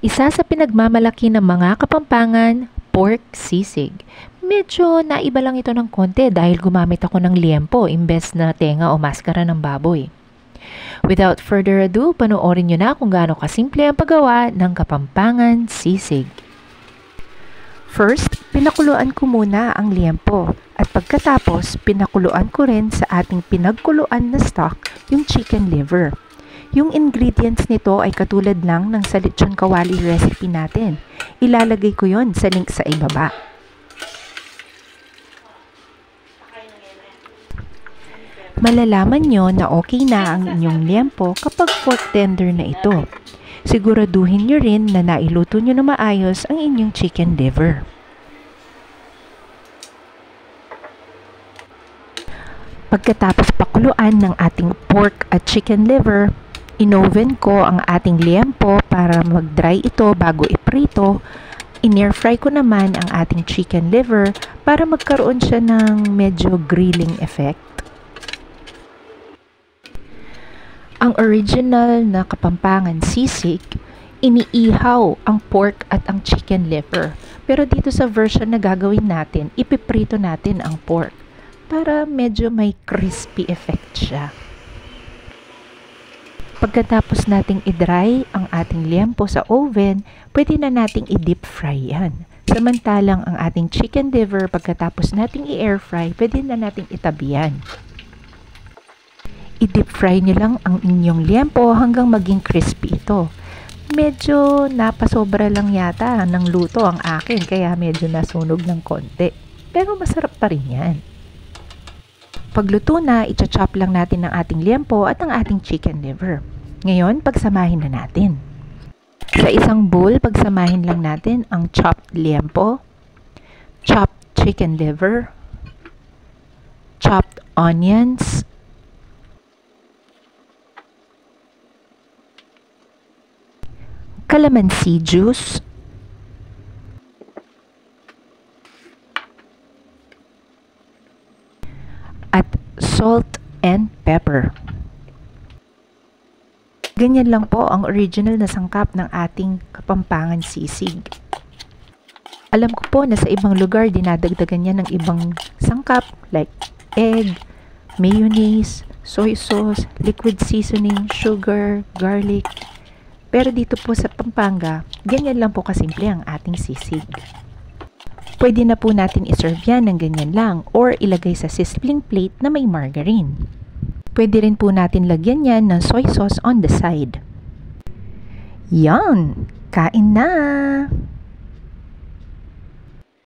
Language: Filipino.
Isa sa pinagmamalaki ng mga Kapampangan, pork sisig. Medyo naiba lang ito ng konti dahil gumamit ako ng liempo imbes na tenga o maskara ng baboy. Without further ado, panoorin nyo na kung gaano kasimple ang paggawa ng Kapampangan sisig. First, pinakuluan ko muna ang liempo at pagkatapos pinakuluan ko rin sa ating pinagkuluan na stock yung chicken liver. Yung ingredients nito ay katulad lang ng sa lechon kawali recipe natin. Ilalagay ko yon sa link sa ibaba. Malalaman nyo na okay na ang inyong liempo kapag pork tender na ito. Siguraduhin nyo rin na nailuto nyo na maayos ang inyong chicken liver. Pagkatapos pakuluan ng ating pork at chicken liver, inoven ko ang ating liempo para mag-dry ito bago iprito. In-airfry ko naman ang ating chicken liver para magkaroon siya ng medyo grilling effect. Ang original na Kapampangan sisig, iniihaw ang pork at ang chicken liver. Pero dito sa version na gagawin natin, ipiprito natin ang pork para medyo may crispy effect siya. Pagkatapos nating i-dry ang ating liempo sa oven, pwede na nating i-deep fry yan. Samantalang ang ating chicken liver, pagkatapos nating i-air fry, pwede na nating itabi yan. I-deep fry nyo lang ang inyong liempo hanggang maging crispy ito. Medyo napasobra lang yata ng luto ang akin, kaya medyo nasunog ng konti. Pero masarap pa rin yan. Pagluto na, i-chop lang natin ang ating liempo at ang ating chicken liver. Ngayon, pagsamahin na natin. Sa isang bowl, pagsamahin lang natin ang chopped liempo, chopped chicken liver, chopped onions, calamansi juice, at salt and pepper. Ganyan lang po ang original na sangkap ng ating Kapampangan sisig. Alam ko po na sa ibang lugar dinadagdagan niya ng ibang sangkap like egg, mayonnaise, soy sauce, liquid seasoning, sugar, garlic. Pero dito po sa Pampanga, ganyan lang po kasimple ang ating sisig. Pwede na po natin iserve yan ng ganyan lang or ilagay sa sizzling plate na may margarine. Pwede rin po natin lagyan yan ng soy sauce on the side. Yan! Kain na!